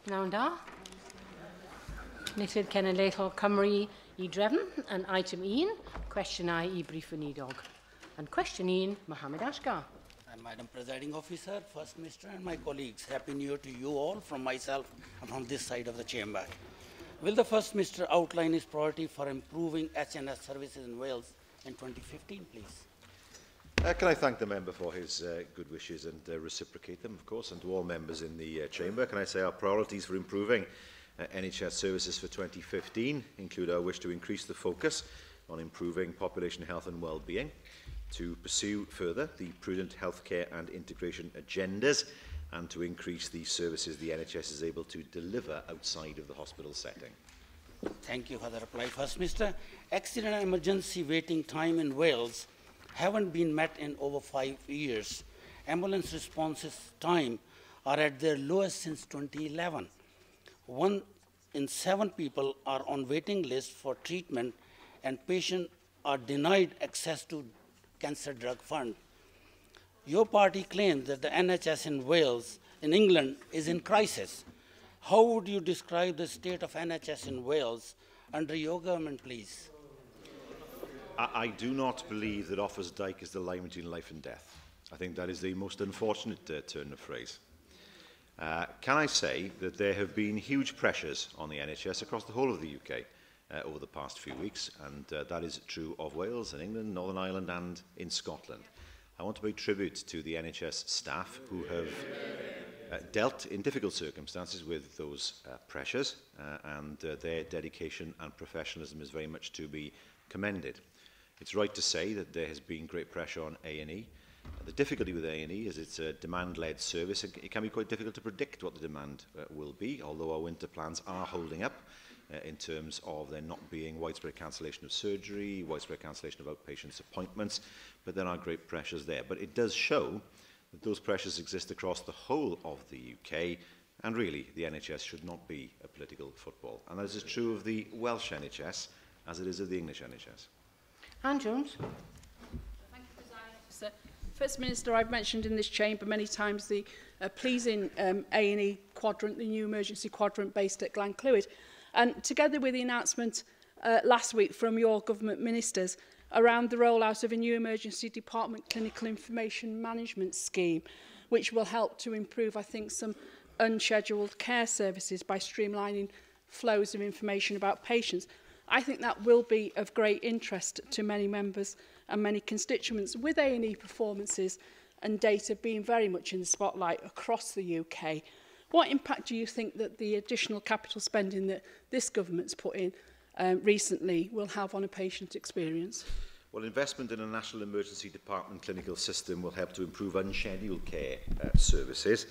Nawn da. Nid Cenedlaethol Cymru I drefn yn item 1, cwestiynau I Prif Weinidog. And question 1, Mohammed Ashgar. And Madam Presiding Officer, First Minister and my colleagues, Happy New Year to you all from myself and from this side of the chamber. Will the First Minister outline his priority for improving HNS services in Wales in 2015, please? Can I thank the member for his good wishes and reciprocate them, of course, and to all members in the chamber. Can I say our priorities for improving NHS services for 2015 include our wish to increase the focus on improving population health and well-being, to pursue further the prudent healthcare and integration agendas, and to increase the services the NHS is able to deliver outside of the hospital setting. Thank you for the reply, First Minister. Accident and emergency waiting time in Wales haven't been met in over 5 years. Ambulance responses time are at their lowest since 2011. 1 in 7 people are on waiting lists for treatment, and patients are denied access to cancer drug fund. Your party claims that the NHS in Wales, in England, is in crisis. How would you describe the state of NHS in Wales under your government, please? I do not believe that Offa's Dyke is the line between life and death. I think that is the most unfortunate turn of phrase. Can I say that there have been huge pressures on the NHS across the whole of the UK over the past few weeks, and that is true of Wales and England, Northern Ireland and in Scotland. I want to pay tribute to the NHS staff who have dealt in difficult circumstances with those pressures, and their dedication and professionalism is very much to be commended. It's right to say that there has been great pressure on A&E. The difficulty with A&E is it's a demand-led service. It can be quite difficult to predict what the demand will be, although our winter plans are holding up in terms of there not being widespread cancellation of surgery, widespread cancellation of outpatients appointments, but there are great pressures there. But it does show that those pressures exist across the whole of the UK, and really the NHS should not be a political football. And that is true of the Welsh NHS as it is of the English NHS. Anne Jones. Thank you, Presiding Officer. First Minister, I've mentioned in this chamber many times the pleasing A&E quadrant, the new emergency quadrant based at Glenclwyd. And together with the announcement last week from your government ministers around the rollout of a new emergency department clinical information management scheme, which will help to improve, I think, some unscheduled care services by streamlining flows of information about patients. I think that will be of great interest to many members and many constituents, with A&E performances and data being very much in the spotlight across the UK. What impact do you think that the additional capital spending that this government's put in recently will have on a patient experience? Well, investment in a national emergency department clinical system will help to improve unscheduled care services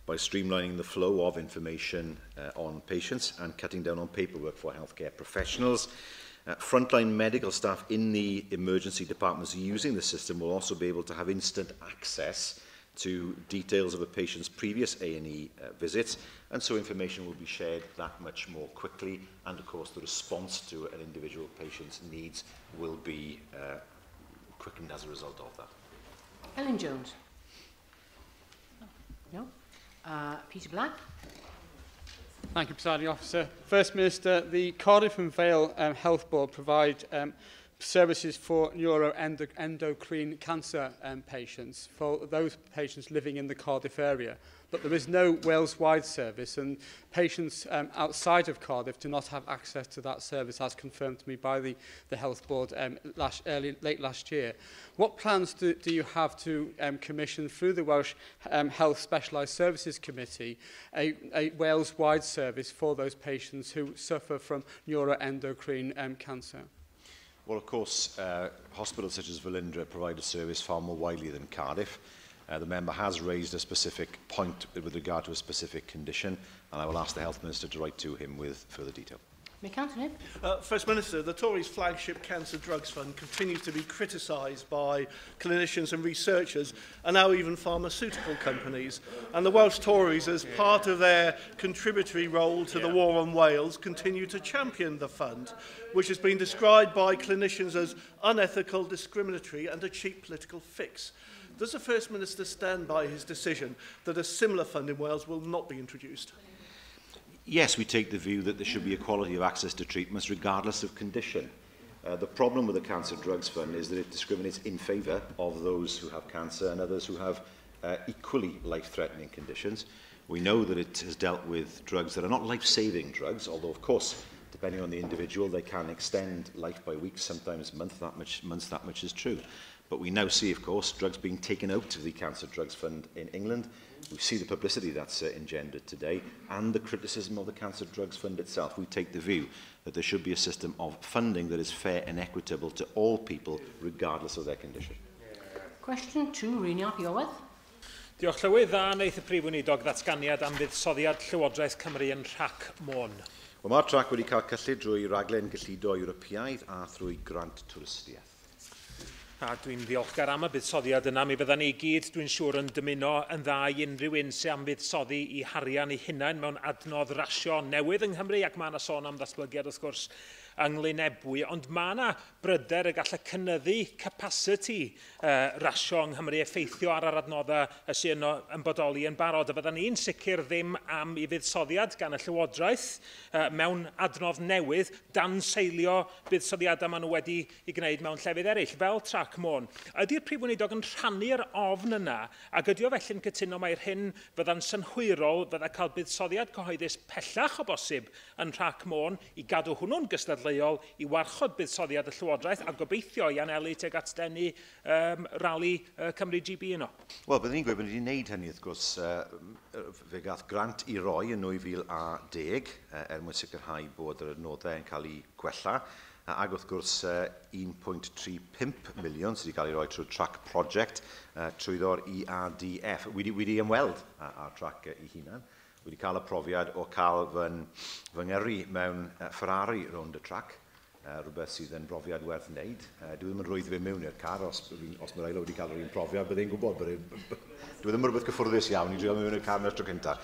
by streamlining the flow of information on patients and cutting down on paperwork for healthcare professionals. Frontline medical staff in the emergency departments using the system will also be able to have instant access to details of a patient's previous A&E visits, and so information will be shared that much more quickly, and of course the response to an individual patient's needs will be quickened as a result of that. Ellen Jones. No. Peter Black. Thank you, Presiding Officer. First Minister, the Cardiff and Vale Health Board provide services for neuroendocrine cancer patients, for those patients living in the Cardiff area. But there is no Wales-wide service, and patients outside of Cardiff do not have access to that service, as confirmed to me by the Health Board late last year. What plans do you have to commission through the Welsh Health Specialised Services Committee a Wales-wide service for those patients who suffer from neuroendocrine cancer? Well, of course, hospitals such as Velindre provide a service far more widely than Cardiff. The member has raised a specific point with regard to a specific condition, and I will ask the Health Minister to write to him with further detail. First Minister, the Tories' flagship Cancer Drugs Fund continues to be criticised by clinicians and researchers, and now even pharmaceutical companies. And the Welsh Tories, as part of their contributory role to the war on Wales, continue to champion the fund, which has been described by clinicians as unethical, discriminatory and a cheap political fix. Does the First Minister stand by his decision that a similar fund in Wales will not be introduced? Yes, we take the view that there should be equality of access to treatments regardless of condition. The problem with the Cancer Drugs Fund is that it discriminates in favour of those who have cancer and others who have equally life-threatening conditions. We know that it has dealt with drugs that are not life-saving drugs, although, of course, depending on the individual, they can extend life by weeks, sometimes months, that much is true. But we now see, of course, drugs being taken out of the Cancer Drugs Fund in England. We see the publicity that's engendered today and the criticism of the Cancer Drugs Fund itself. We take the view that there should be a system of funding that is fair and equitable to all people, regardless of their condition. Question 2, Rhenia Piowydd. Diolch Llywydd, a wneith y Prif Weinidog ddatganiad am fuddsoddiad Llywodraeth Cymru yn Rhac Môn. Wel, mae'r trac wedi cael cyllid drwy raglen gyllido Ewropeaidd a thrwy grant twristiaeth. A dwi'n ddiolchgar am y buddsoddiad yna. Mi byddan ni gyd, dwi'n siŵr, yn dymuno yn dda i unrhyw un sy'n am buddsoddi i harian ei hunain mewn adnodd rasio newydd yng Nghymru, ac mae yna sôn am ddatblygiad, wrth gwrs, ynglyn ebwy, ond mae yna bryder y gallai cynyddu capacity rasio yng Nghymru effeithio ar yr adnoddau sy'n yn bodoli yn barod. A byddan ni'n sicr ddim am i fuddsoddiad gan y Llywodraeth mewn adnodd newydd dan seilio buddsoddiadau maen nhw wedi ei gwneud mewn llefydd eraill, fel Trac Môn. Ydy'r Prif Weinidog yn rhannu'r ofn yna, ac ydy o felly'n cytuno mae'r hyn fydda'n synhwyrol fydda cael buddsoddiad cyhoeddus pellach o bosib yn Trac Môn i gadw hwnnw'n gystadleuol i warchod buddsoddiad y Llywodraeth a gobeithio i anelu tuag at denu rali Cymru GB yno. Wel, byddwn ni'n gweud bod ni wedi gwneud hynny, wrth gwrs, fe gath grant i roi yn 2010 mwyn sicrhau bod yr adnoddau yn cael ei gwella, ac wrth gwrs 1.35 miliwn sydd wedi cael ei roi trwy'r trac project trwyddo'r ERDF. Wedi ymweld â'r trac ei hunan. Wedi cael y profiad o cael fy ngyrru mewn Ferrari rownd y trac, rhywbeth sydd yn brofiad werth wneud. Dwi ddim yn rwydd fe mewn i'r car, os mae'r aelod wedi cael yr un profiad, byddai'n gwybod. Dwi ddim yn rhywbeth gyffwrddus iawn i drio mewn i'r car nes tro cyntaf.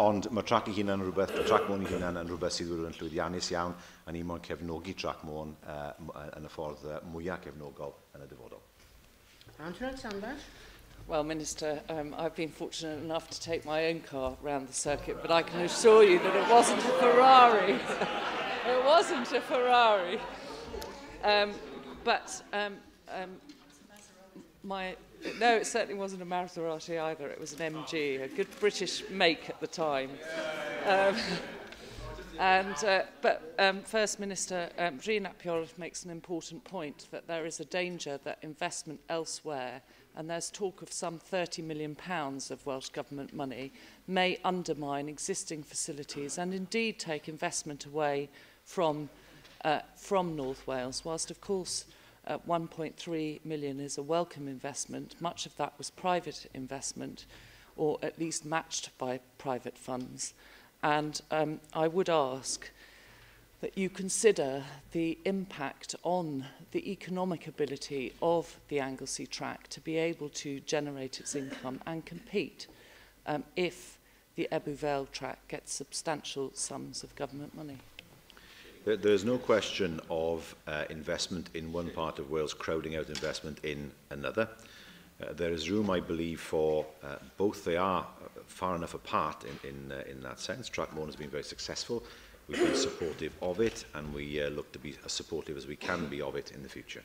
Ond mae trac ei hunan rhywbeth, y trac Môn ei hunan yn rhywbeth sydd wedi yn llwyddiannus iawn, a ni mo'n cefnogi trac Môn yn y ffordd mwyaf cefnogol yn y dyfodol. Andrew Sanders. Well, Minister, I've been fortunate enough to take my own car around the circuit, but I can assure you that it wasn't a Ferrari. It wasn't a Ferrari. No, it certainly wasn't a Maserati either. It was an MG, a good British make at the time. First Minister, Rhenia Piowydd makes an important point that there is a danger that investment elsewhere, and there's talk of some £30 million of Welsh Government money, may undermine existing facilities and indeed take investment away from North Wales. Whilst, of course, 1.3 million is a welcome investment, much of that was private investment, or at least matched by private funds. And I would ask that you consider the impact on the economic ability of the Anglesey track to be able to generate its income and compete if the Ebbw Vale track gets substantial sums of government money. There is no question of investment in one part of Wales crowding out investment in another. There is room, I believe, for both. They are far enough apart in that sense. Trac Môn has been very successful. We've been supportive of it, and we look to be as supportive as we can be of it in the future.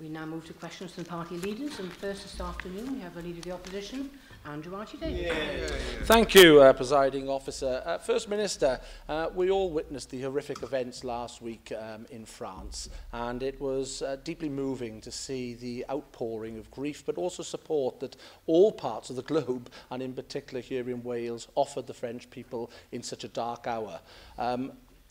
We now move to questions from party leaders, and first this afternoon we have the Leader of the Opposition, Andrew Archie-Davies. Thank you, Presiding Officer. First Minister, we all witnessed the horrific events last week in France, and it was deeply moving to see the outpouring of grief, but also support that all parts of the globe, and in particular here in Wales, offered the French people in such a dark hour.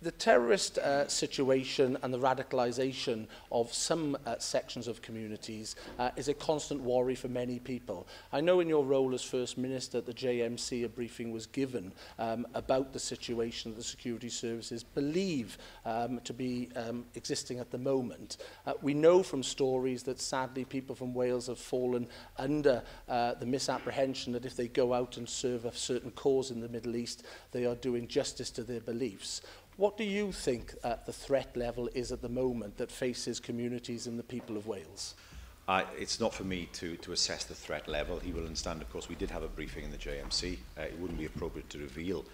The terrorist situation and the radicalisation of some sections of communities is a constant worry for many people. I know in your role as First Minister at the JMC a briefing was given about the situation that the security services believe to be existing at the moment. We know from stories that sadly people from Wales have fallen under the misapprehension that if they go out and serve a certain cause in the Middle East, they are doing justice to their beliefs. What do you think the threat level is at the moment that faces communities and the people of Wales? It's not for me to assess the threat level. He will understand, of course, we did have a briefing in the JMC. It wouldn't be appropriate to reveal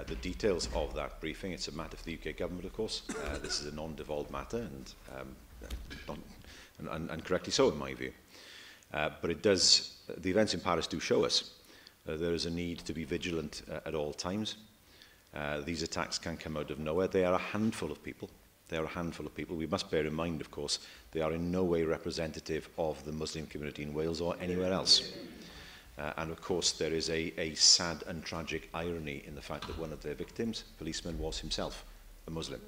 the details of that briefing. It's a matter for the UK government, of course. This is a non-devolved matter, and correctly so, in my view. But it does, the events in Paris do show us there is a need to be vigilant at all times. These attacks can come out of nowhere. They are a handful of people. They are a handful of people. We must bear in mind, of course, they are in no way representative of the Muslim community in Wales or anywhere else. And of course, there is a sad and tragic irony in the fact that one of their victims, policeman, was himself a Muslim.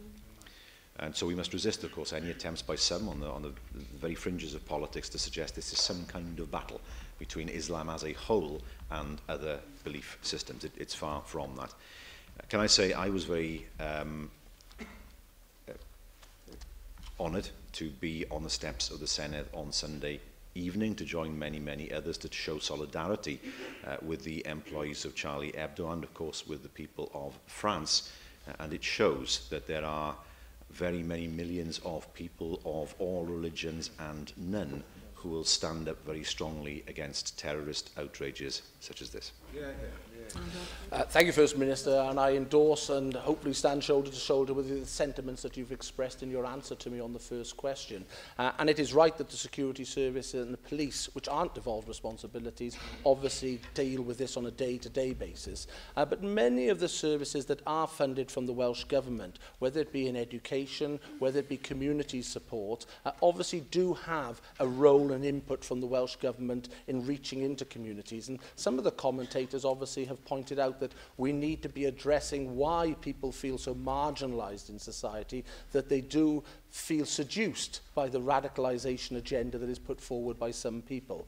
And so we must resist, of course, any attempts by some on the very fringes of politics to suggest this is some kind of battle between Islam as a whole and other belief systems. It's far from that. Can I say I was very honoured to be on the steps of the Senedd on Sunday evening to join many, many others to show solidarity with the employees of Charlie Hebdo and, of course, with the people of France. And it shows that there are very many millions of people of all religions and none who will stand up very strongly against terrorist outrages such as this. Thank you, First Minister, and I endorse and hopefully stand shoulder to shoulder with the sentiments that you've expressed in your answer to me on the first question. And it is right that the security service and the police, which aren't devolved responsibilities, obviously deal with this on a day-to-day basis. But many of the services that are funded from the Welsh Government, whether it be in education, whether it be community support, obviously do have a role and input from the Welsh Government in reaching into communities. And some of the commentators obviously have pointed out that we need to be addressing why people feel so marginalised in society, that they do feel seduced by the radicalisation agenda that is put forward by some people.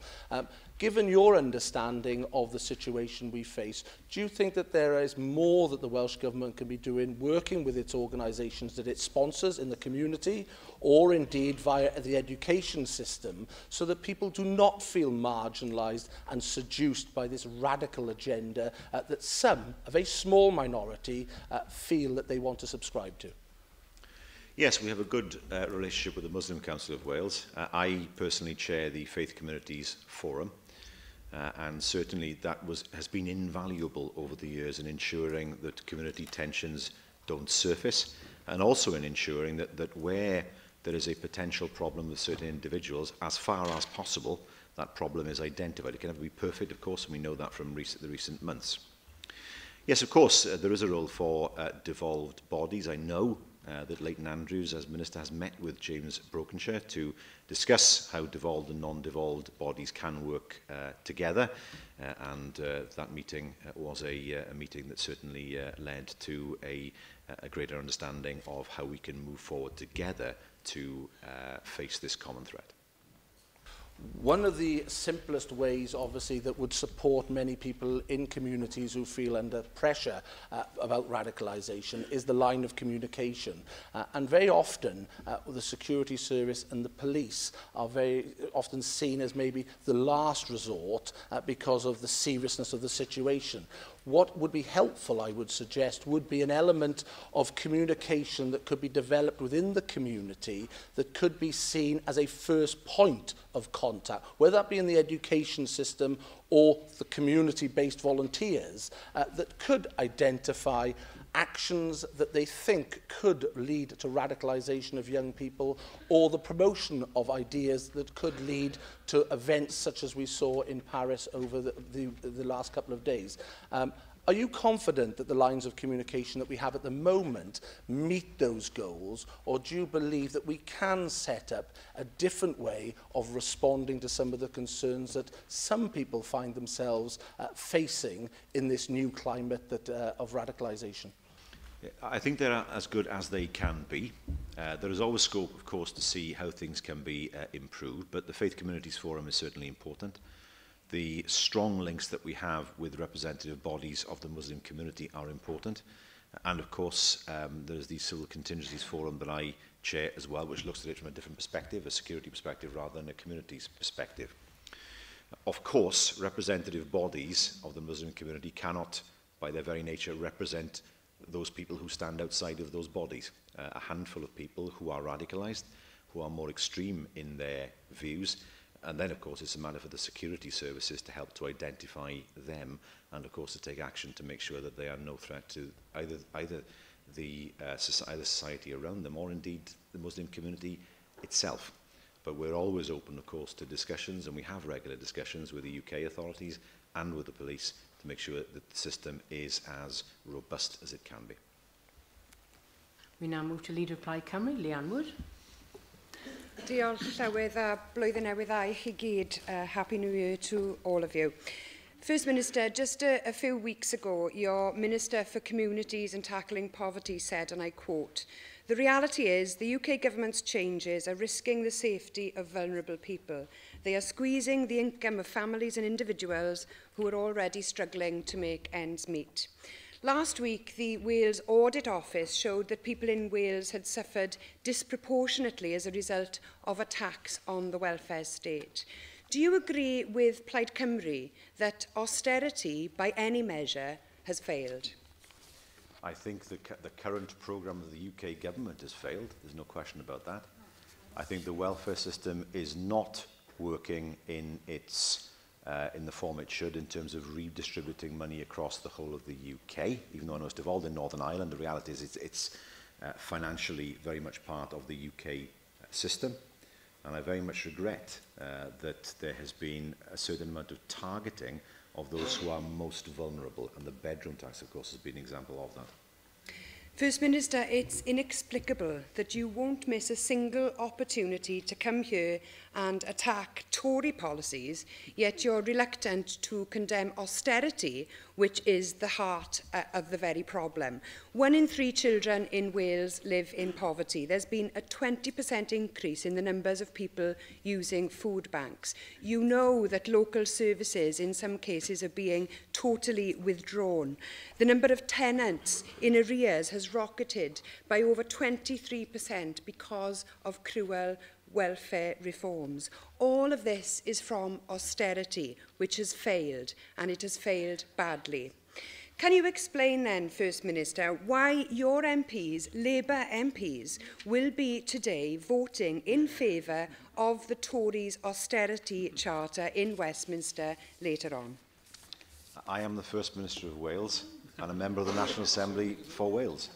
Given your understanding of the situation we face, do you think that there is more that the Welsh Government can be doing working with its organisations that it sponsors in the community or indeed via the education system so that people do not feel marginalised and seduced by this radical agenda that some, a very small minority, feel that they want to subscribe to? Yes, we have a good relationship with the Muslim Council of Wales. I personally chair the Faith Communities Forum, and certainly that has been invaluable over the years in ensuring that community tensions don't surface, and also in ensuring that where there is a potential problem with certain individuals, as far as possible, that problem is identified. It can never be perfect, of course, and we know that from the recent months. Yes, of course, there is a role for devolved bodies. I know that Leighton Andrews, as Minister, has met with James Brokenshire to discuss how devolved and non-devolved bodies can work together. And that meeting was a meeting that certainly led to a greater understanding of how we can move forward together to face this common threat. One of the simplest ways, obviously, that would support many people in communities who feel under pressure about radicalisation is the line of communication. And very often, the security service and the police are very often seen as maybe the last resort because of the seriousness of the situation. What would be helpful, I would suggest, would be an element of communication that could be developed within the community that could be seen as a first point of contact, whether that be in the education system or the community-based volunteers that could identify actions that they think could lead to radicalisation of young people or the promotion of ideas that could lead to events such as we saw in Paris over the last couple of days. Are you confident that the lines of communication that we have at the moment meet those goals, or do you believe that we can set up a different way of responding to some of the concerns that some people find themselves facing in this new climate of radicalisation? I think they're as good as they can be. There is always scope, of course, to see how things can be improved, but the Faith Communities Forum is certainly important. The strong links that we have with representative bodies of the Muslim community are important. And of course, there's the Civil Contingencies Forum that I chair as well, which looks at it from a different perspective, a security perspective rather than a community's perspective. Of course, representative bodies of the Muslim community cannot, by their very nature, represent those people who stand outside of those bodies. A handful of people who are radicalised, who are more extreme in their views, And then, of course, it's a matter for the security services to help to identify them and, of course, to take action to make sure that they are no threat to either the society around them or, indeed, the Muslim community itself. But we're always open, of course, to discussions, and we have regular discussions with the UK authorities and with the police to make sure that the system is as robust as it can be. We now move to Leader Plaid Cymru, Leanne Wood. Diolch llawydd a blwyddyn newydd a I chi gyd. Happy New Year to all of you. First Minister, just a few weeks ago, your Minister for Communities and Tackling Poverty said, and I quote, "The reality is the UK government's changes are risking the safety of vulnerable people. They are squeezing the income of families and individuals who are already struggling to make ends meet." Last week, the Wales Audit Office showed that people in Wales had suffered disproportionately as a result of attacks on the welfare state. Do you agree with Plaid Cymru that austerity, by any measure, has failed? I think the current programme of the UK government has failed. There's no question about that. I think the welfare system is not working in the form it should in terms of redistributing money across the whole of the UK, even though most evolved in Northern Ireland. The reality is it's financially very much part of the UK system. And I very much regret that there has been a certain amount of targeting of those who are most vulnerable. And the bedroom tax, of course, has been an example of that. First Minister, it's inexplicable that you won't miss a single opportunity to come here and attack Tory policies, yet you're reluctant to condemn austerity, which is the heart of the very problem. 1 in 3 children in Wales live in poverty. There's been a 20% increase in the numbers of people using food banks. You know that local services in some cases are being totally withdrawn. The number of tenants in arrears has rocketed by over 23% because of cruel welfare reforms. All of this is from austerity, which has failed, and it has failed badly. Can you explain then, First Minister, why your MPs, Labour MPs, will be today voting in favour of the Tories' austerity charter in Westminster later on? I am the First Minister of Wales and a member of the National Assembly for Wales.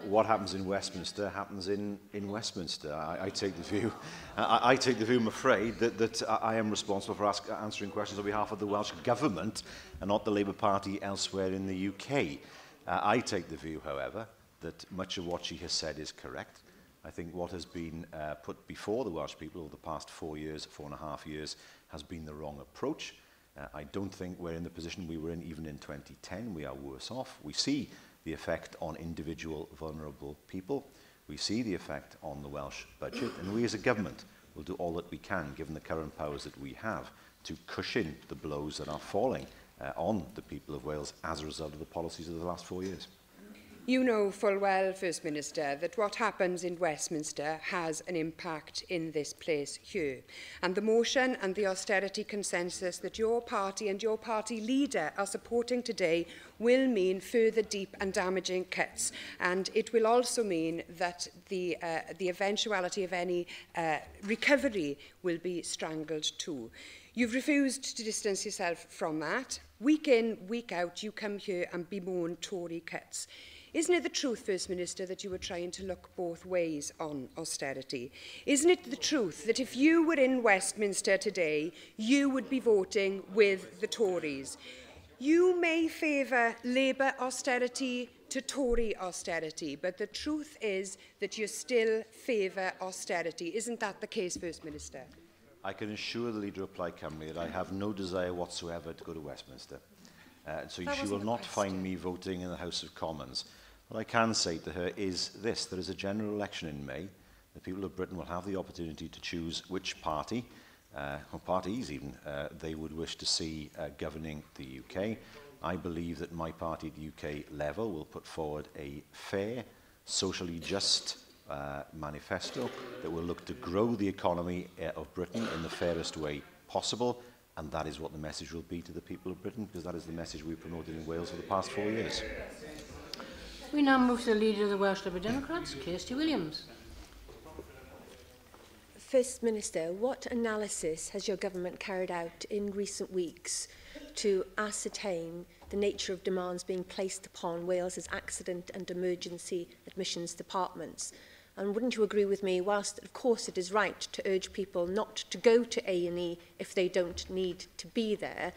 What happens in Westminster happens in Westminster. I take the view, I'm afraid, that I am responsible for answering questions on behalf of the Welsh Government and not the Labour Party elsewhere in the UK. I take the view, however, that much of what she has said is correct. I think what has been put before the Welsh people over the past 4.5 years, has been the wrong approach. I don't think we're in the position we were in even in 2010. We are worse off. We see the effect on individual vulnerable people. We see the effect on the Welsh budget, and we as a government will do all that we can, given the current powers that we have, to cushion the blows that are falling on the people of Wales as a result of the policies of the last 4 years. You know full well, First Minister, that what happens in Westminster has an impact in this place here. And the motion and the austerity consensus that your party and your party leader are supporting today will mean further deep and damaging cuts. And it will also mean that the eventuality of any recovery will be strangled too. You've refused to distance yourself from that. Week in, week out, you come here and bemoan Tory cuts. Isn't it the truth, First Minister, that you were trying to look both ways on austerity? Isn't it the truth that if you were in Westminster today, you would be voting with the Tories? You may favour Labour austerity to Tory austerity, but the truth is that you still favour austerity. Isn't that the case, First Minister? I can assure the Leader of Plaid Cymru that I have no desire whatsoever to go to Westminster. So she will not find me voting in the House of Commons. What I can say to her is this: there is a general election in May. The people of Britain will have the opportunity to choose which party, or parties even, they would wish to see governing the UK. I believe that my party at UK level will put forward a fair, socially just manifesto that will look to grow the economy of Britain in the fairest way possible, and that is what the message will be to the people of Britain, because that is the message we've promoted in Wales for the past 4 years. We now move to the Leader of the Welsh Liberal Democrats, Kirsty Williams. First Minister, what analysis has your government carried out in recent weeks to ascertain the nature of demands being placed upon Wales's accident and emergency admissions departments? And wouldn't you agree with me, whilst of course it is right to urge people not to go to A&E if they don't need to be there,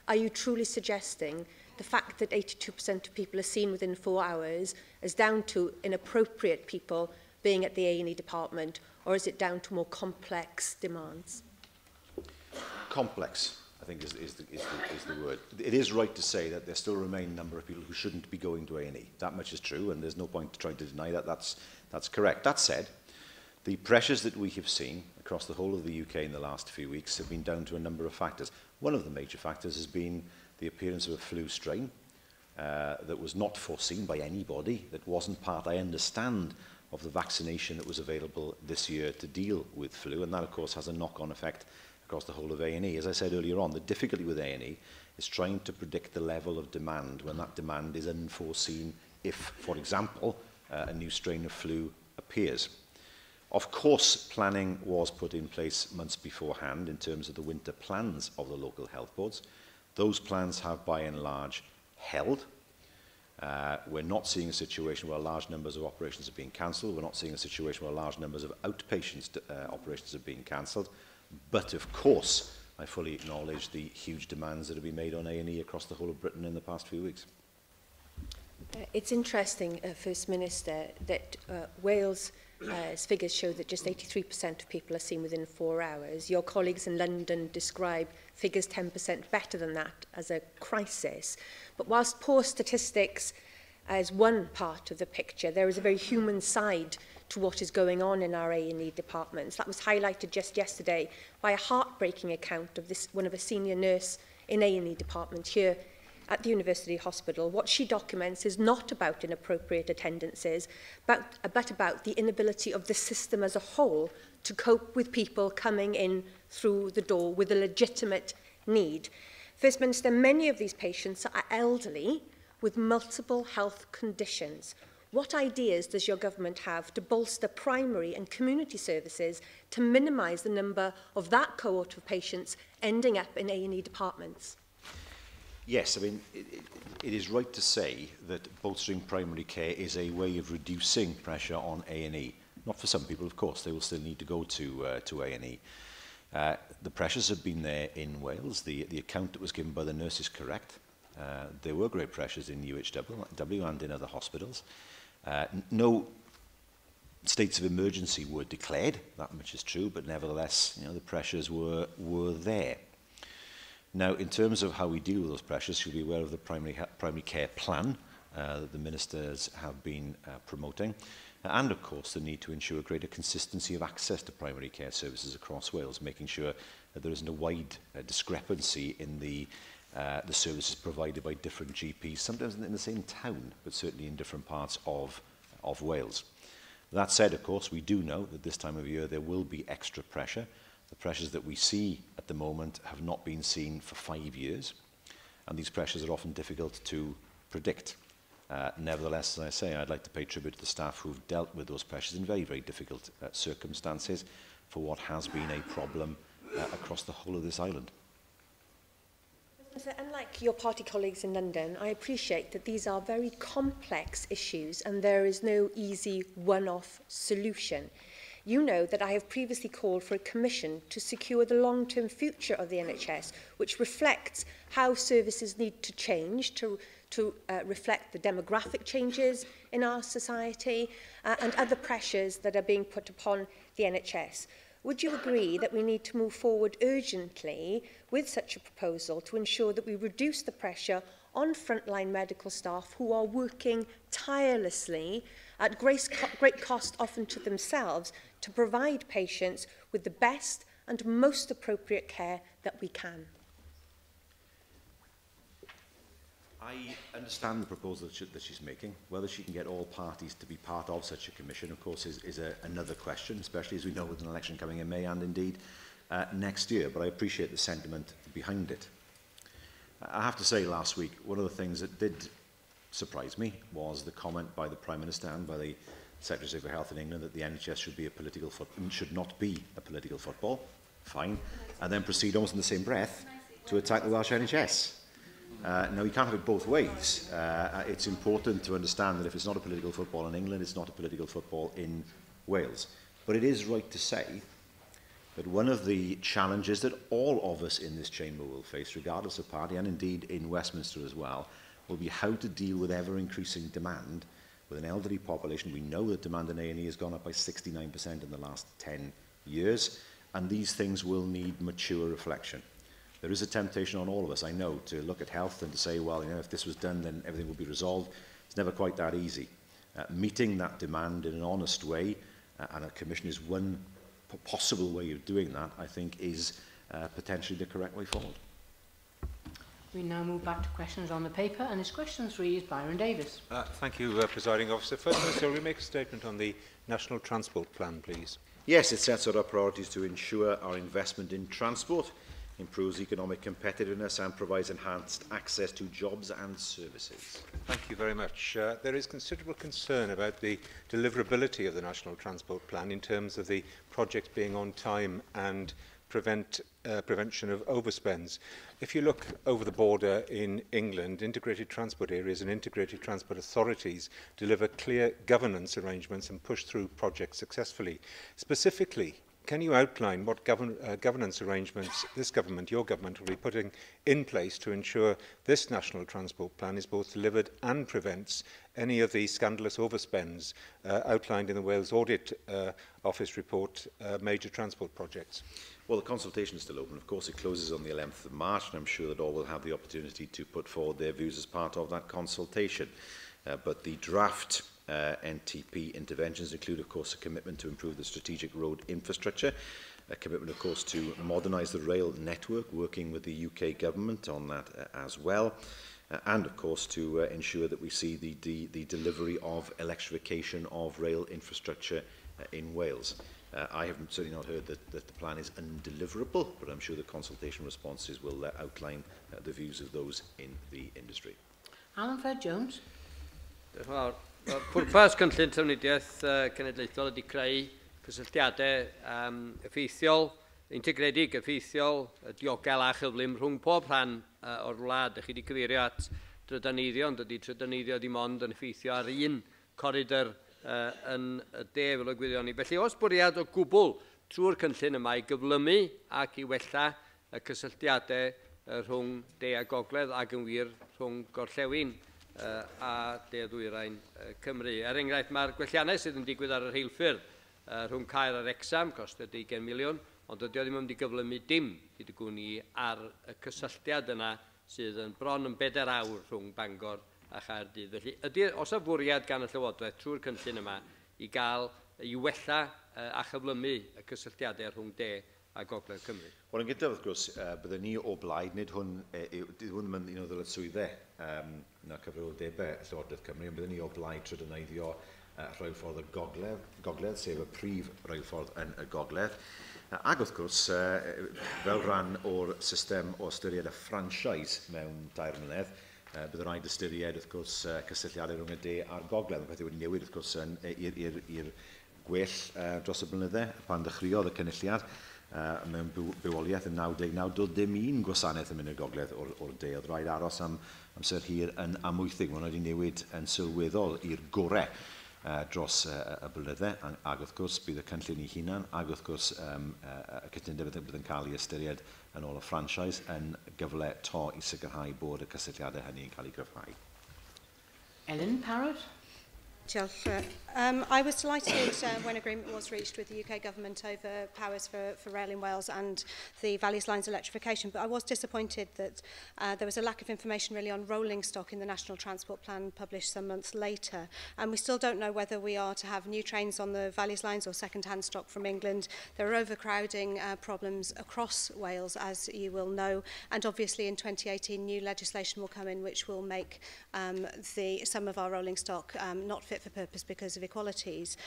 are you truly suggesting the fact that 82% of people are seen within 4 hours is down to inappropriate people being at the A&E department, or is it down to more complex demands? Complex, I think, is the word. It is right to say that there still remain a number of people who shouldn't be going to A&E. That much is true, and there's no point trying to deny that. That's correct. That said, the pressures that we have seen across the whole of the UK in the last few weeks have been down to a number of factors. One of the major factors has been the appearance of a flu strain that was not foreseen by anybody, that wasn't part, I understand, of the vaccination that was available this year to deal with flu, and that, of course, has a knock-on effect across the whole of A&E. As I said earlier on, the difficulty with A&E is trying to predict the level of demand when that demand is unforeseen if, for example, a new strain of flu appears. Of course, planning was put in place months beforehand in terms of the winter plans of the local health boards. Those plans have, by and large, held. We're not seeing a situation where large numbers of operations are being cancelled. We're not seeing a situation where large numbers of outpatient operations are being cancelled. But, of course, I fully acknowledge the huge demands that have been made on A&E across the whole of Britain in the past few weeks. It's interesting, First Minister, that Wales' figures show that just 83% of people are seen within 4 hours. Your colleagues in London describe figures 10% better than that as a crisis. But whilst poor statistics is one part of the picture, there is a very human side to what is going on in our A&E departments. That was highlighted just yesterday by a heartbreaking account of one of a senior nurse in A&E department here at the University Hospital. What she documents is not about inappropriate attendances, but about the inability of the system as a whole to cope with people coming in through the door with a legitimate need. First Minister, many of these patients are elderly with multiple health conditions. What ideas does your government have to bolster primary and community services to minimise the number of that cohort of patients ending up in A&E departments? Yes, I mean, it is right to say that bolstering primary care is a way of reducing pressure on A&E. Not for some people, of course, they will still need to go to A&E. The pressures have been there in Wales. The account that was given by the nurse is correct. There were great pressures in UHW and in other hospitals. No states of emergency were declared, that much is true, but nevertheless, the pressures were there. Now, in terms of how we deal with those pressures, you'll be aware of the primary care plan that the ministers have been promoting, and of course the need to ensure greater consistency of access to primary care services across Wales, making sure that there isn't a wide discrepancy in the services provided by different GPs, sometimes in the same town, but certainly in different parts of Wales. That said, of course, we do know that this time of year there will be extra pressure. The pressures that we see at the moment have not been seen for 5 years, and these pressures are often difficult to predict. Nevertheless, as I say, I'd like to pay tribute to the staff who've dealt with those pressures in very, very difficult circumstances for what has been a problem across the whole of this island. So, unlike your party colleagues in London, I appreciate that these are very complex issues and there is no easy one-off solution. You know that I have previously called for a commission to secure the long-term future of the NHS, which reflects how services need to change to reflect the demographic changes in our society and other pressures that are being put upon the NHS. Would you agree that we need to move forward urgently with such a proposal to ensure that we reduce the pressure on frontline medical staff who are working tirelessly at great cost often to themselves to provide patients with the best and most appropriate care that we can? I understand the proposal that she's making. Whether she can get all parties to be part of such a commission, of course, is another question, especially as we know with an election coming in May and indeed next year. But I appreciate the sentiment behind it. I have to say, last week, one of the things that did surprise me was the comment by the Prime Minister and by the Secretary for Health in England that the NHS should not be a political football. Fine. And then proceed almost in the same breath to attack the Welsh NHS. Now, you can't have it both ways. It's important to understand that if it's not a political football in England, it's not a political football in Wales. But it is right to say that one of the challenges that all of us in this chamber will face, regardless of party, and indeed in Westminster as well, will be how to deal with ever-increasing demand with an elderly population. We know that demand in A&E has gone up by 69% in the last 10 years, and these things will need mature reflection. There is a temptation on all of us, I know, to look at health and to say, well, you know, if this was done, then everything will be resolved. It's never quite that easy. Meeting that demand in an honest way, and a commission is one possible way of doing that, I think, is potentially the correct way forward. We now move back to questions on the paper, and this question 3 is Byron Davis. Thank you, Presiding Officer. First, Minister, will we make a statement on the National Transport Plan, please? Yes, it sets out our priorities to ensure our investment in transport improves economic competitiveness and provides enhanced access to jobs and services. Thank you very much. There is considerable concern about the deliverability of the National Transport Plan in terms of the projects being on time and prevention of overspends. If you look over the border in England, integrated transport areas and integrated transport authorities deliver clear governance arrangements and push through projects successfully. Specifically, can you outline what governance arrangements this government, your government, will be putting in place to ensure this National Transport Plan is both delivered and prevents any of the scandalous overspends outlined in the Wales Audit Office report, major transport projects? Well, the consultation is still open. Of course, it closes on the 11th of March, and I'm sure that all will have the opportunity to put forward their views as part of that consultation. But the draft NTP interventions include, of course, a commitment to improve the strategic road infrastructure, a commitment, of course, to modernise the rail network, working with the UK government on that as well, and, of course, to ensure that we see the delivery of electrification of rail infrastructure in Wales. I have certainly not heard that the plan is undeliverable, but I'm sure the consultation responses will outline the views of those in the industry. Alan Fred Jones. Pwrpas cynllun trafnidiaeth cenedlaethol ydy creu cysylltiadau effeithiol, integredig effeithiol, diogel a chyflym rhwng pob rhan o'r wlad. Ydych chi wedi cyfeirio at drydaniddio, ond ydy drydaniddio ddim ond yn effeithio ar un coridor yn y de fel y gwirioni. Felly, os bwriad o gwbl trwy'r cynllun yma i gyflymu ac i wella y cysylltiadau rhwng de a gogledd ac yn wir rhwng gorllewin a de-ddwyrain Cymru. Enghraifft, mae'r gwelliannau sydd yn digwydd ar yr rheilffyrdd rhwng Caer a Wrecsam, costau 20 miliwn, ond ydy o ddim yn mynd i gyflymu dim hyd y gwni ar y cysylltiad yna sydd yn bron yn 4 awr rhwng Bangor a Chaerdydd. Felly, os y bwriad gan y Llywodraeth trwy'r cynllun yma i wella a chyflymu y cysylltiadau rhwng de a gogledd Cymru? Wel, yn gyntaf, wrth gwrs, byddwn ni o blaid, nid hwn yn mynd un o ddyletswyddau na cyfrifoldebau Llywodraeth Cymru, ond byddwn ni o blaid trydynyddio rheilffordd y gogledd, sef y prif rheilffordd yn y gogledd. Ac wrth gwrs, fel rhan o'r system o ystyried y franchise mewn 2 mlynedd, bydd rhaid ystyried, wrth gwrs, cysylltiadau rhwng y de a'r gogledd. Pethau wedi newid, wrth gwrs, i'r gwell dros y blynydde, pan dechreuodd y cynulliad mewn bywoliaeth yn 99, doedd dim un gwasanaeth yn mynd i'r gogledd o'r de. Oedd rhaid aros am amser hir yn amwythig. Mae wedi newid yn sylweddol i'r gorau dros y blynydde, ac wrth gwrs bydd y cynllun ei hunan, ac wrth gwrs y cytundeb bydd yn cael ei ystyried yn ôl y franchise yn gyfle to i sicrhau bod y cysylltiadau hynny yn cael ei gryfhau. Ellen Parrott. I was delighted when agreement was reached with the UK Government over powers for rail in Wales and the Valleys Lines electrification, but I was disappointed that there was a lack of information really on rolling stock in the National Transport Plan published some months later. And we still don't know whether we are to have new trains on the Valleys Lines or second-hand stock from England. There are overcrowding problems across Wales, as you will know, and obviously in 2018 new legislation will come in which will make some of our rolling stock not fit for purpose because of equalities.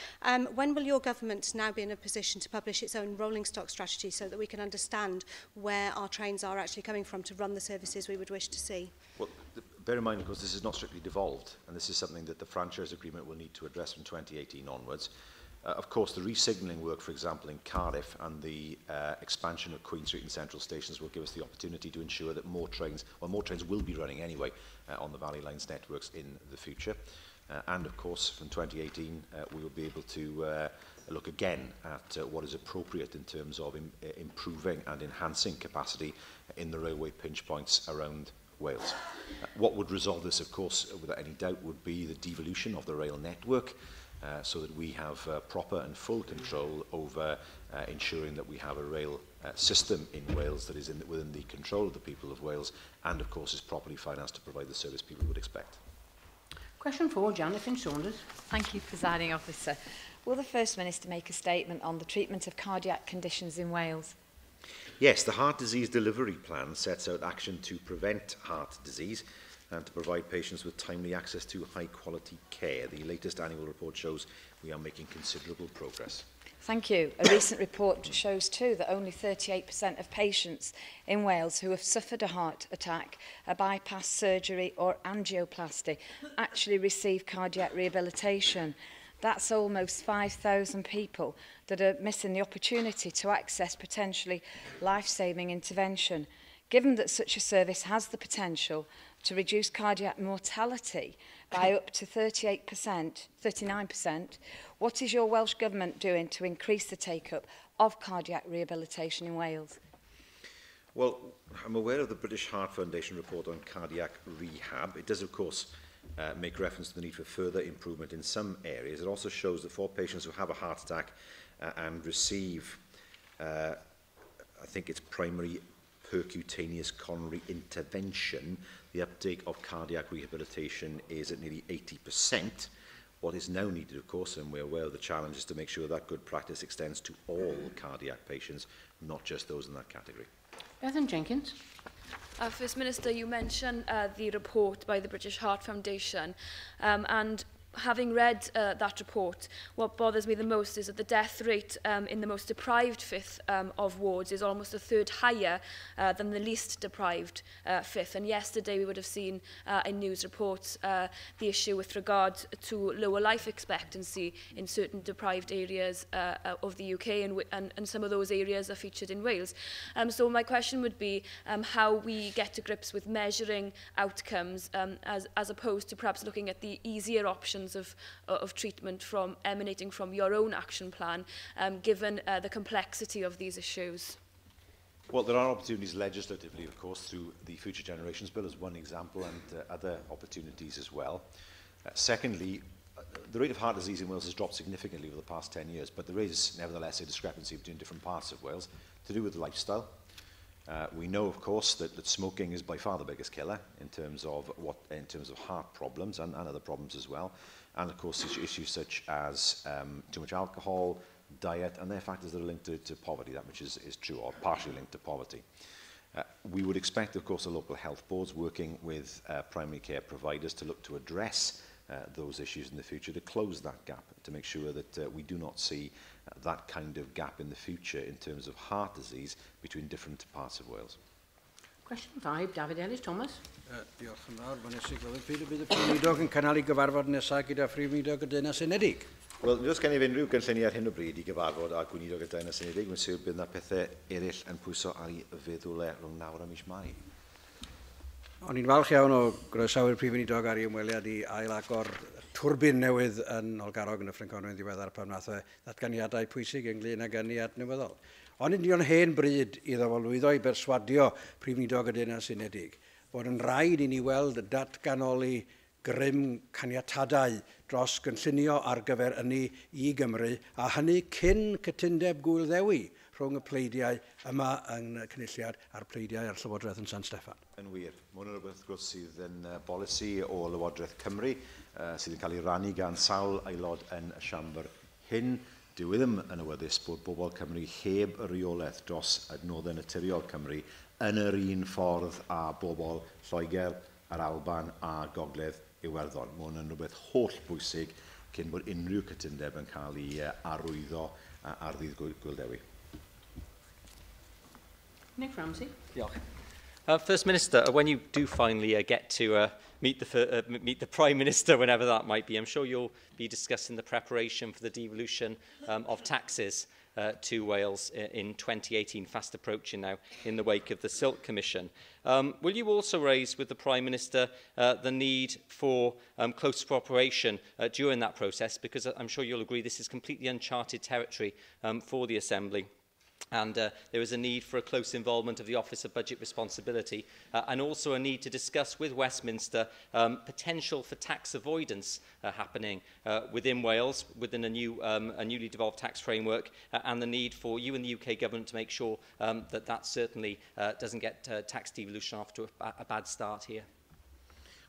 When will your government now be in a position to publish its own rolling stock strategy so that we can understand where our trains are actually coming from to run the services we would wish to see? Well, bear in mind, of course, this is not strictly devolved, and this is something that the franchise agreement will need to address from 2018 onwards. Of course, the re-signalling work, for example, in Cardiff and the expansion of Queen Street and Central stations will give us the opportunity to ensure that more trains will be running anyway on the Valley Lines networks in the future. And of course, from 2018, we will be able to look again at what is appropriate in terms of improving and enhancing capacity in the railway pinch points around Wales. What would resolve this, of course, without any doubt, would be the devolution of the rail network, so that we have proper and full control over ensuring that we have a rail system in Wales that is within the control of the people of Wales and, of course, is properly financed to provide the service people would expect. Question 4, Jonathan Saunders. Thank you, Presiding Officer. Will the First Minister make a statement on the treatment of cardiac conditions in Wales? Yes, the Heart Disease Delivery Plan sets out action to prevent heart disease and to provide patients with timely access to high-quality care. The latest annual report shows we are making considerable progress. Thank you. A recent report shows too that only 38% of patients in Wales who have suffered a heart attack, a bypass surgery or angioplasty actually receive cardiac rehabilitation. That's almost 5,000 people that are missing the opportunity to access potentially life-saving intervention. Given that such a service has the potential to reduce cardiac mortality by up to 39%, what is your Welsh Government doing to increase the take-up of cardiac rehabilitation in Wales? Well, I'm aware of the British Heart Foundation report on cardiac rehab. It does, of course, make reference to the need for further improvement in some areas. It also shows that for patients who have a heart attack and receive, I think it's primary percutaneous coronary intervention, the uptake of cardiac rehabilitation is at nearly 80%. What is now needed, of course, and we're aware of the challenge, is to make sure that good practice extends to all cardiac patients, not just those in that category. Bethan Jenkins. First Minister, you mentioned the report by the British Heart Foundation, and having read that report, what bothers me the most is that the death rate in the most deprived fifth of wards is almost a third higher than the least deprived fifth. And yesterday we would have seen in news reports the issue with regard to lower life expectancy in certain deprived areas of the UK, and some of those areas are featured in Wales. So my question would be how we get to grips with measuring outcomes as opposed to perhaps looking at the easier options of treatment emanating from your own action plan, given the complexity of these issues? Well, there are opportunities legislatively, of course, through the Future Generations Bill as one example, and other opportunities as well. Secondly, the rate of heart disease in Wales has dropped significantly over the past 10 years, but there is nevertheless a discrepancy between different parts of Wales to do with lifestyle. We know, of course, that smoking is by far the biggest killer in terms of heart problems and other problems as well. And of course, issues such as too much alcohol, diet, and they're factors that are linked to poverty, that which is true, or partially linked to poverty. We would expect, of course, the local health boards working with primary care providers to look to address those issues in the future, to close that gap, to make sure that we do not see that kind of gap in the future in terms of heart disease between different parts of Wales. Question 5, David Ellis-Thomas. Diolch yn fawr, mae'n esig fel pryd y bydd y Prif Weinidog yn cynnal I gyfarfod nesaf gyda Prif Weinidog y Deyrnas Unedig? Wel, nid oes gen I unrhyw gynlluniau ar hyn o bryd I gyfarfod â Gweinidog y Deyrnas Unedig. Mae'n siŵr bydd yna pethau eraill yn pwyso ar ei feddwl rhwng nawr a mis Mai. O'n i'n falch iawn o groesawu'r Prif Weinidog ar ei ymweliad I ail-agor twrbin newydd yn Olgarog yn y Ffrangconwy'n ddiweddar pan wnaeth ddatganiadau pwysig ynglyn â ganiad newyddol. Ond yn hen bryd iddo fo lwyddo I berswadio Prif Weinidog y Deyrnas Unedig bod yn rhaid I ni weld datganoli grym caniatadau dros gynllunio ar gyfer ynni I Gymru, a hynny cyn cytundeb gwylddewi rhwng y pleidiau yma yn cynulliad a'r pleidiau ar Llywodraeth yn San Steffan. Yn wir. Mae hwn yn rhywbeth gwrs sydd yn bolisi o Lywodraeth Cymru, sydd yn cael ei rannu gan sawl aelod yn y siambr hyn. Dyw ddim yn awyddus bod bobl Cymru heb y reolaeth dros adnoddau naturiol Cymru yn yr un ffordd a bobl Lloegr, yr Alban a Gogledd Iwerddon. Mae hwn yn rhywbeth holl bwysig cyn bod unrhyw cytundeb yn cael ei arwyddo ar ddydd Gwylddewi. Nick Ramsey. Diolch. First Minister, when you do finally get to meet the Prime Minister, whenever that might be, I'm sure you'll be discussing the preparation for the devolution of taxes to Wales in 2018, fast approaching now in the wake of the Silk Commission. Will you also raise with the Prime Minister the need for close cooperation during that process? Because I'm sure you'll agree this is completely uncharted territory for the Assembly. And there is a need for a close involvement of the Office of Budget Responsibility and also a need to discuss with Westminster potential for tax avoidance happening within Wales, within a newly devolved tax framework, and the need for you and the UK Government to make sure that certainly doesn't get tax devolution off to a bad start here.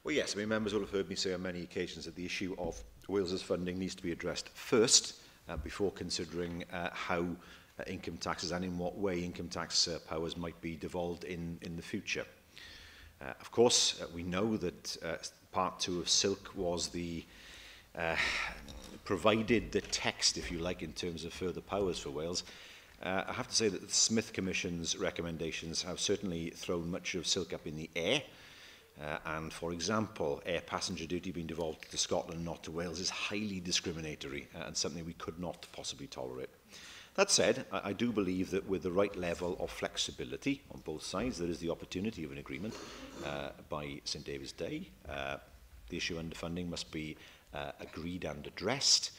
Well, yes, I mean, members will have heard me say on many occasions that the issue of Wales's funding needs to be addressed first before considering how income taxes and in what way income tax powers might be devolved in the future. Of course, we know that Part 2 of Silk was provided the text, if you like, in terms of further powers for Wales. I have to say that the Smith Commission's recommendations have certainly thrown much of Silk up in the air. And, for example, air passenger duty being devolved to Scotland, not to Wales, is highly discriminatory and something we could not possibly tolerate. That said, I do believe that with the right level of flexibility on both sides, there is the opportunity of an agreement by St David's Day. The issue of underfunding must be agreed and addressed.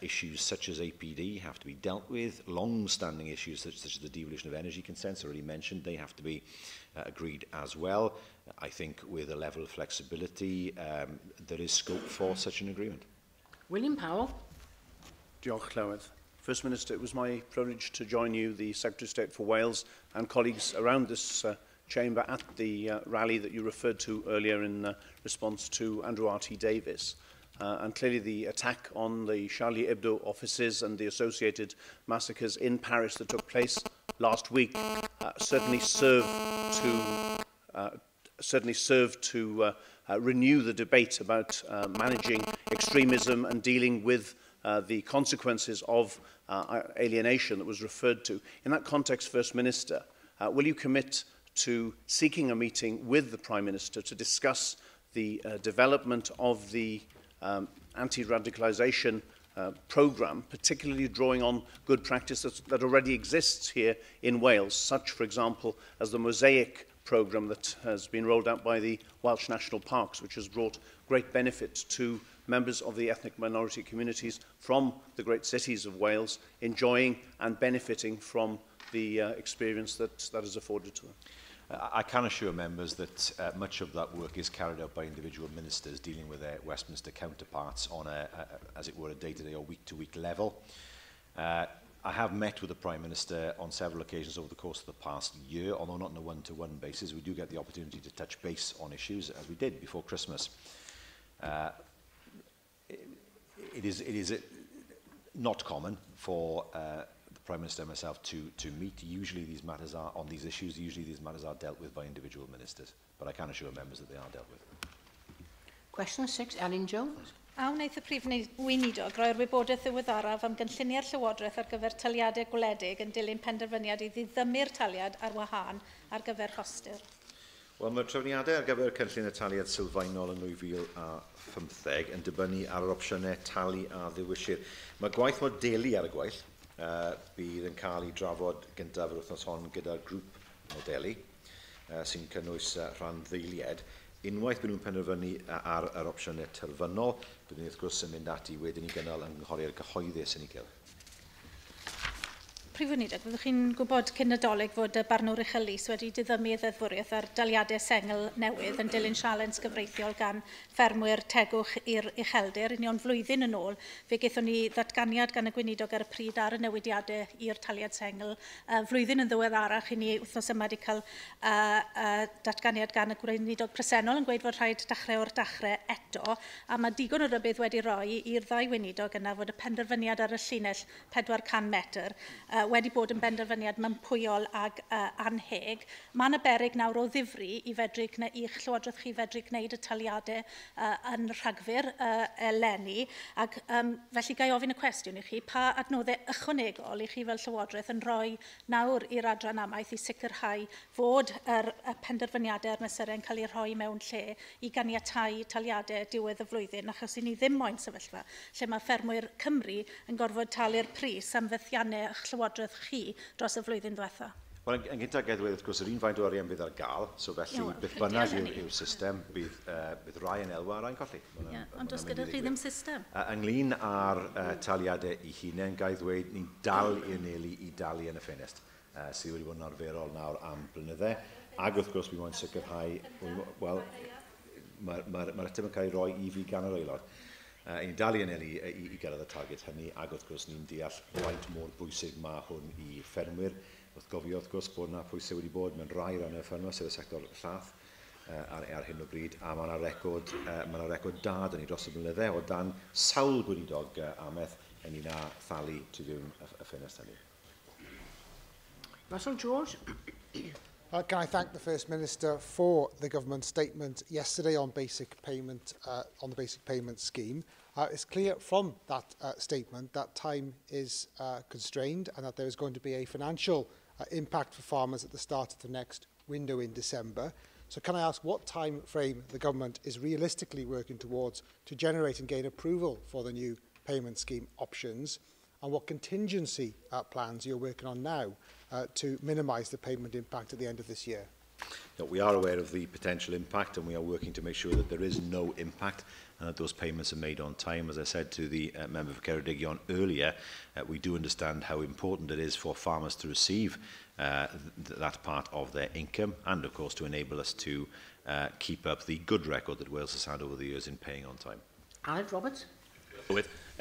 Issues such as APD have to be dealt with. Long-standing issues such as the devolution of energy consents, already mentioned, they have to be agreed as well. I think with a level of flexibility, there is scope for such an agreement. William Powell. Diolch, Llywydd. First Minister, it was my privilege to join you, the Secretary of State for Wales, and colleagues around this chamber at the rally that you referred to earlier in response to Andrew R.T. Davis. And clearly the attack on the Charlie Hebdo offices and the associated massacres in Paris that took place last week certainly served to renew the debate about managing extremism and dealing with the consequences of alienation that was referred to. In that context, First Minister, will you commit to seeking a meeting with the Prime Minister to discuss the development of the anti-radicalisation programme, particularly drawing on good practice that already exists here in Wales, such, for example, as the Mosaic programme that has been rolled out by the Welsh National Parks, which has brought great benefit to members of the ethnic minority communities from the great cities of Wales, enjoying and benefiting from the experience that is afforded to them. I can assure members that much of that work is carried out by individual ministers dealing with their Westminster counterparts on as it were, a day-to-day or week-to-week level. I have met with the Prime Minister on several occasions over the course of the past year, although not on a one-to-one basis. We do get the opportunity to touch base on issues, as we did before Christmas. It is not common for the Prime Minister and myself to meet. Usually these matters are, on these issues, dealt with by individual ministers, but I can assure members that they are dealt with. Question 6, Elin Jones. A wnaeth y Prif Weinidog roi'r wybodaeth ddiweddaraf am gynlluniau'r Llywodraeth ar gyfer taliadau gwledig yn dilyn penderfyniad I ddiddymu'r taliad ar wahân ar gyfer rhostr. Wel, mae'r trefniadau ar gyfer cynllun y taliad sylfaenol yn 2015 yn dibynnu ar yr opsiynau talu a ddiwysir. Mae gwaith modelu ar y gwaill bydd yn cael ei drafod gyntaf yr wythnos hon gyda'r grŵp modelu sy'n cynnwys rhan ddeilied. Unwaith bydd nhw'n penderfynu ar yr opsiynau terfynol, byddwn ni wrth gwrs yn mynd ati wedyn I gynnal yn nghorri'r cyhoeddus yn ei gilydd. Prif Weinidog, fyddwch chi'n gwybod cyn Nadolig fod y barnwr uchelus wedi diddymu ddeddfwriaeth ar daliadau sengl newydd yn dilyn sialens gyfreithiol gan ffermwyr tegwch i'r ucheldir. Union flwyddyn yn ôl, fe gaethon ni ddatganiad gan y Gweinidog ar y pryd ar y newidiadau i'r taliad sengl. Flwyddyn yn ddiweddarach I ni wythnos yma wedi cael datganiad gan y Gweinidog presennol yn gweud fod rhaid dechrau o'r dechrau eto, a mae digon o rybydd wedi rhoi i'r ddau Weinidog yna fod y penderfyniad ar y llinell 400 metr wedi bod yn benderfyniad mewnpwyol ag anheg. Mae yna beryg nawr o ddifri i i'ch llywodraeth chi fedru gwneud y taliadau yn rhagfyr eleni. Ac felly gai ofyn y cwestiwn i chi, pa adnoddau ychwanegol i chi fel llywodraeth yn rhoi nawr i'r adran amaeth i sicrhau fod y penderfyniadau'r mesurau'n cael ei rhoi mewn lle i ganiatáu taliadau diwedd y flwyddyn, achos i ni ddim moyn sefyllfa lle mae ffermwyr Cymru yn gorfod talu'r pris am fethiannau eich llywodraeth chi dros y flwyddyn diwetha. Wel, yn gyntaf Gedwedd, wrth gwrs, yr un faint o arian bydd ar gael, so felly beth bynnag yw'r system, bydd rai yn elwa a rai'n colli. Ond does gyda chi ddim system. Ynglyn â'r taliadau i hunain, gai ddweud, ni'n dal i anelu i dalu yn y ffenest, sydd wedi bod yn arferol nawr am blynyddau. Ac wrth gwrs, bydd moyn sicrhau, wel, mae'r ateb yn cael ei roi i fi gan yr aelod. Ni'n dal i anelu i gyrraedd y target hynny, ac wrth gwrs ni'n deall faint mor bwysig mae hwn i ffermwyr. Wrth gofio, wrth gwrs, bod yna pwysau wedi bod mewn rai ran y ffermwyr, sef y sector llath ar hyn o bryd, a mae yna record da dyn ni dros y blynydde o dan sawl gweinidog ameth yn un a thalu tu fewn y ffenest hynny. Russell George. Can I thank the First Minister for the government statement yesterday on basic payment on the basic payment scheme. It's clear from that statement that time is constrained and that there is going to be a financial impact for farmers at the start of the next window in December. So can I ask what time frame the government is realistically working towards to generate and gain approval for the new payment scheme options, and what contingency plans you're working on now to minimise the payment impact at the end of this year? We are aware of the potential impact, and we are working to make sure that there is no impact and that those payments are made on time. As I said to the member for Ceredigion earlier, we do understand how important it is for farmers to receive that part of their income, and of course to enable us to keep up the good record that Wales has had over the years in paying on time. Aled Roberts.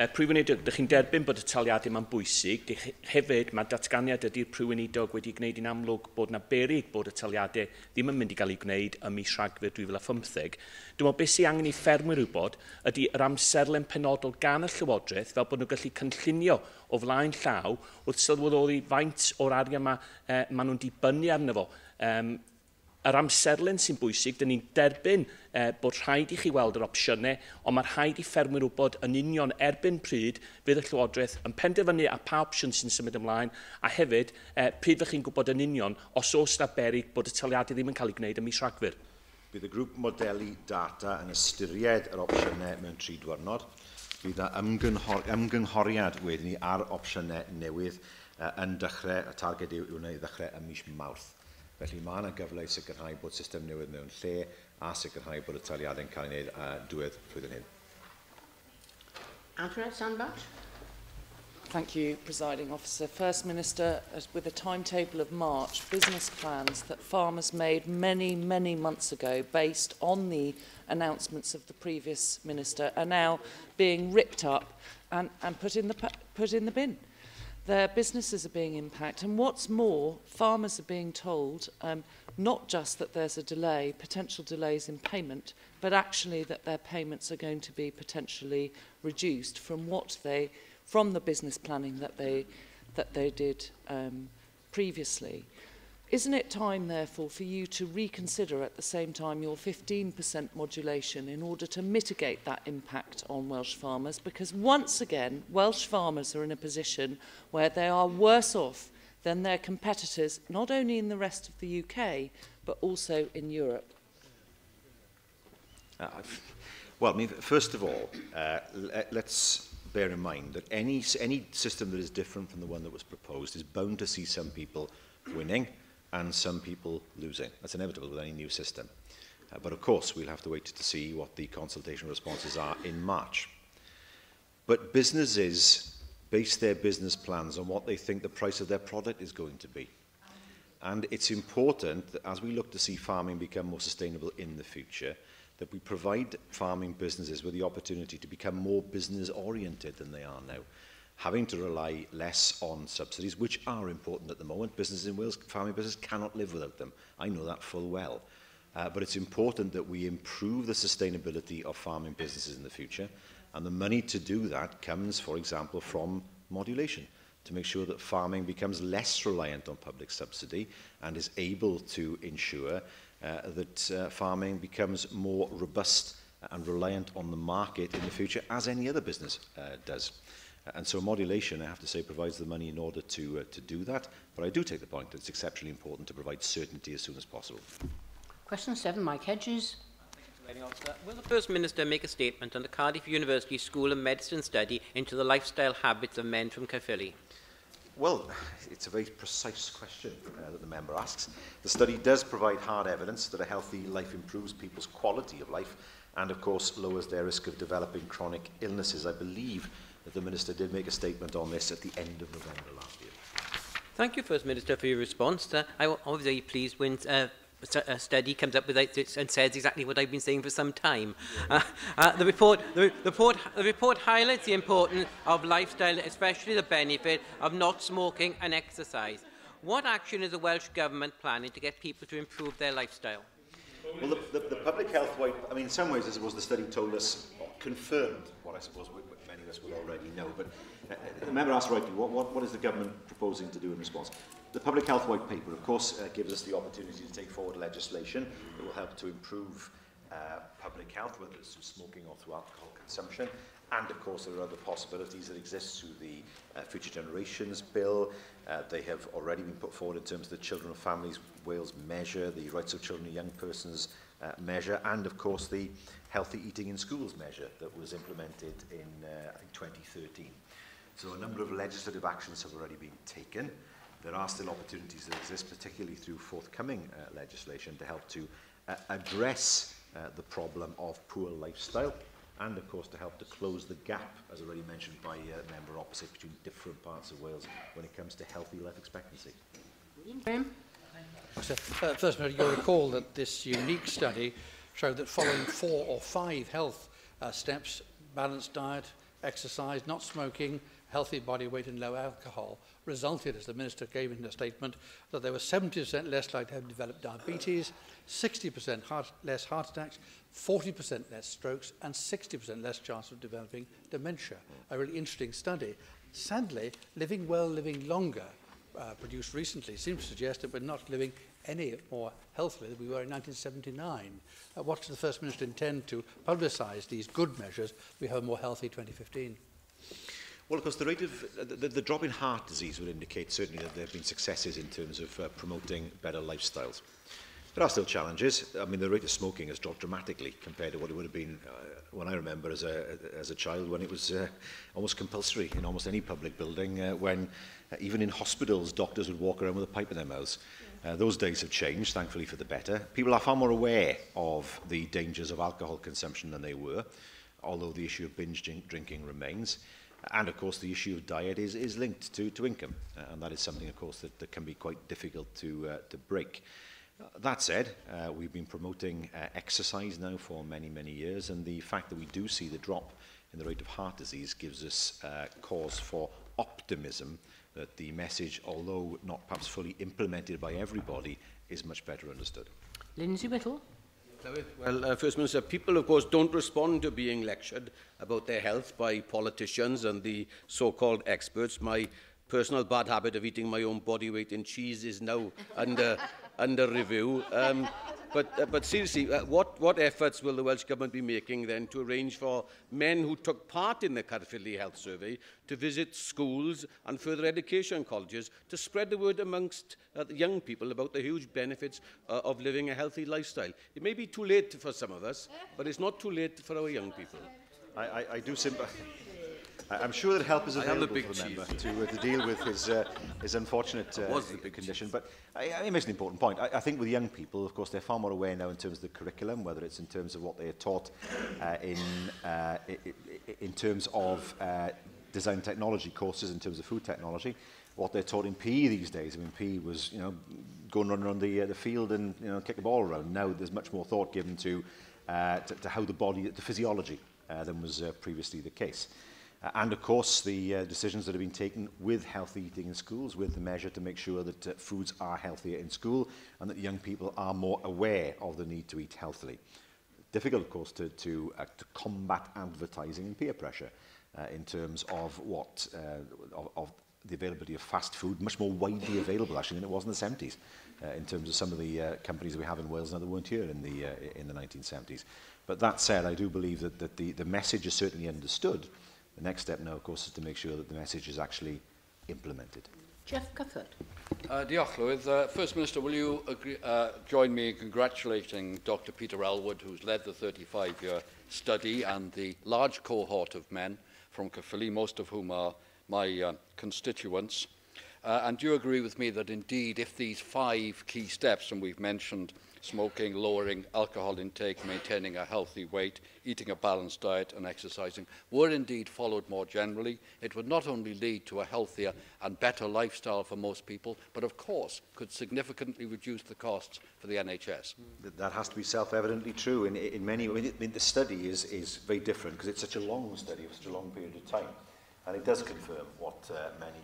Prif Weinidog, ydych chi'n derbyn bod y taliadau yma'n bwysig. Hefyd, mae datganiad ydy'r Prif Weinidog wedi gwneud yn amlwg bod yna beryg bod y taliadau ddim yn mynd i gael ei gwneud ym mis Rhagfyr 2015. Dwi'n meddwl beth sy'n angen i ffermwyr wybod ydy yr amserlen penodol gan y Llywodraeth fel bod nhw'n gallu cynllunio o flaen llaw wrth sylweddoli faint o'r arian maen nhw'n dibynnu arno fo. Yr amserlen sy'n bwysig, dyn ni'n derbyn bod rhaid i chi weld yr opsiynau, ond mae rhaid i ffermwyr wybod yn union erbyn pryd fydd y Llywodraeth yn penderfynu a pa opsiwn sy'n symud ymlaen, a hefyd pryd fych chi'n gwybod yn union os oes na beryg bod y taliadau ddim yn cael ei gwneud ym mis Rhagfyr. Bydd y grŵp modelu data yn ystyried yr opsiynau mewn 3 diwrnod. Bydd yna ymgynghoriad wedyn ni ar opsiynau newydd yn dechrau, y targed yw wneud ddechrau ym mis Mawrth. Felly mae yna gyfle i sicrhau bod system newydd mewn lle a sicrhau bod y taliadau'n cael ei wneud diwedd flwyddyn hyn. Antoinette Sandbach. Thank you, Presiding Officer. First Minister, with a timetable of March, business plans that farmers made many, many months ago based on the announcements of the previous Minister are now being ripped up and put in the bin. Their businesses are being impacted, and what's more, farmers are being told not just that there's a delay, potential delays in payment, but actually that their payments are going to be potentially reduced from the business planning that they did previously. Isn't it time, therefore, for you to reconsider at the same time your 15% modulation in order to mitigate that impact on Welsh farmers? Because once again, Welsh farmers are in a position where they are worse off than their competitors, not only in the rest of the UK, but also in Europe. Well, I mean, first of all, let's bear in mind that any system that is different from the one that was proposed is bound to see some people winning and some people losing. That's inevitable with any new system. But of course, we'll have to wait to see what the consultation responses are in March. But businesses base their business plans on what they think the price of their product is going to be. And it's important that as we look to see farming become more sustainable in the future, that we provide farming businesses with the opportunity to become more business-oriented than they are now, having to rely less on subsidies, which are important at the moment. Businesses in Wales, farming business cannot live without them. I know that full well. But it's important that we improve the sustainability of farming businesses in the future, and the money to do that comes, for example, from modulation. to make sure that farming becomes less reliant on public subsidy and is able to ensure that farming becomes more robust and reliant on the market in the future, as any other business does. And so modulation, I have to say, provides the money in order to do that. But I do take the point that it's exceptionally important to provide certainty as soon as possible. Question 7, Mike Hedges. Will the First Minister make a statement on the Cardiff University School of Medicine study into the lifestyle habits of men from Caerphilly? Well, it's a very precise question that the member asks. The study does provide hard evidence that a healthy life improves people's quality of life and, of course, lowers their risk of developing chronic illnesses. I believe that the Minister did make a statement on this at the end of November last year. Thank you, First Minister, for your response. I'm obviously pleased when a study comes up with it and says exactly what I've been saying for some time. The report highlights the importance of lifestyle, especially the benefit of not smoking and exercise. What action is the Welsh Government planning to get people to improve their lifestyle? Well, the public health white, I mean, in some ways, I suppose the study told us, confirmed what I suppose many of us would already know. But the member asked rightly, what is the government proposing to do in response? The Public Health White Paper, of course, gives us the opportunity to take forward legislation that will help to improve public health, whether it's through smoking or through alcohol consumption. And, of course, there are other possibilities that exist through the Future Generations Bill. They have already been put forward in terms of the Children and Families Wales measure, the Rights of Children and Young Persons measure, and, of course, the Healthy Eating in Schools measure that was implemented in, I think, 2013. So a number of legislative actions have already been taken. There are still opportunities that exist, particularly through forthcoming legislation, to help to address the problem of poor lifestyle and, of course, to help to close the gap, as already mentioned by a member opposite, between different parts of Wales when it comes to healthy life expectancy. First, you'll recall that this unique study showed that following 4 or 5 health steps, balanced diet, exercise, not smoking, healthy body weight and low alcohol, resulted, as the Minister gave in the statement, that there was 70% less likely to have developed diabetes, 60% less heart attacks, 40% less strokes, and 60% less chance of developing dementia. A really interesting study. Sadly, living well, living longer, produced recently, seems to suggest that we're not living any more healthily than we were in 1979. What does the First Minister intend to publicise these good measures we have a more healthy 2015? Well, of course, the rate of the drop in heart disease would indicate certainly that there have been successes in terms of promoting better lifestyles. There are still challenges. I mean, the rate of smoking has dropped dramatically compared to what it would have been when I remember as a child, when it was almost compulsory in almost any public building, when even in hospitals, doctors would walk around with a pipe in their mouths. Those days have changed, thankfully for the better. People are far more aware of the dangers of alcohol consumption than they were, although the issue of binge drinking remains. And, of course, the issue of diet is linked to income, and that is something, of course, that can be quite difficult to break. That said, we've been promoting exercise now for many, many years, and the fact that we do see the drop in the rate of heart disease gives us cause for optimism that the message, although not perhaps fully implemented by everybody, is much better understood. Lindsay Whittle. Well, First Minister, people, of course, don't respond to being lectured about their health by politicians and the so-called experts. My personal bad habit of eating my own body weight in cheese is now under review. But seriously, what efforts will the Welsh Government be making then to arrange for men who took part in the Caerphilly Health Survey to visit schools and further education colleges to spread the word amongst the young people about the huge benefits of living a healthy lifestyle? It may be too late for some of us, but it's not too late for our young people. I do sympathise. I'm sure that help is available for the member to deal with his unfortunate condition. But I think it's an important point. I think with young people, of course, they're far more aware now in terms of the curriculum, whether it's in terms of what they are taught in terms of design technology courses, in terms of food technology, what they're taught in PE these days. I mean, PE was, go and run around the field and, kick the ball around. Now there's much more thought given to how the body, the physiology, than was previously the case. And, of course, the decisions that have been taken with healthy eating in schools, with the measure to make sure that foods are healthier in school and that young people are more aware of the need to eat healthily. Difficult, of course, to combat advertising and peer pressure in terms of what of the availability of fast food much more widely available actually than it was in the 70s in terms of some of the companies that we have in Wales now that weren't here in the 1970s. But that said, I do believe that the message is certainly understood. The next step now, of course, is to make sure that the message is actually implemented. Jeff Cuthert. Diolch, Llywydd. First Minister, will you agree, join me in congratulating Dr Peter Elwood, who's led the 35-year study, and the large cohort of men from Cyflwynir, most of whom are my constituents. And do you agree with me that indeed, if these 5 key steps, and we've mentioned smoking, lowering alcohol intake, maintaining a healthy weight, eating a balanced diet and exercising, were indeed followed more generally, it would not only lead to a healthier and better lifestyle for most people, but of course could significantly reduce the costs for the NHS. That has to be self-evidently true. In many, the study is very different because it's such a long study for such a long period of time. And it does confirm what many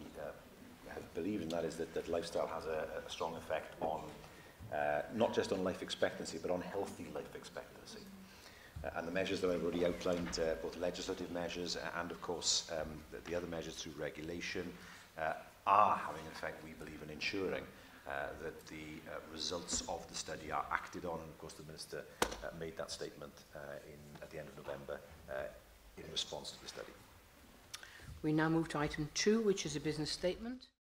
have believed, and that is that lifestyle has a strong effect on not just on life expectancy, but on healthy life expectancy. And the measures that I've already outlined, both legislative measures and, of course, the other measures through regulation, are having an effect, we believe, in ensuring that the results of the study are acted on. And, of course, the Minister made that statement at the end of November in response to the study. We now move to item 2, which is a business statement.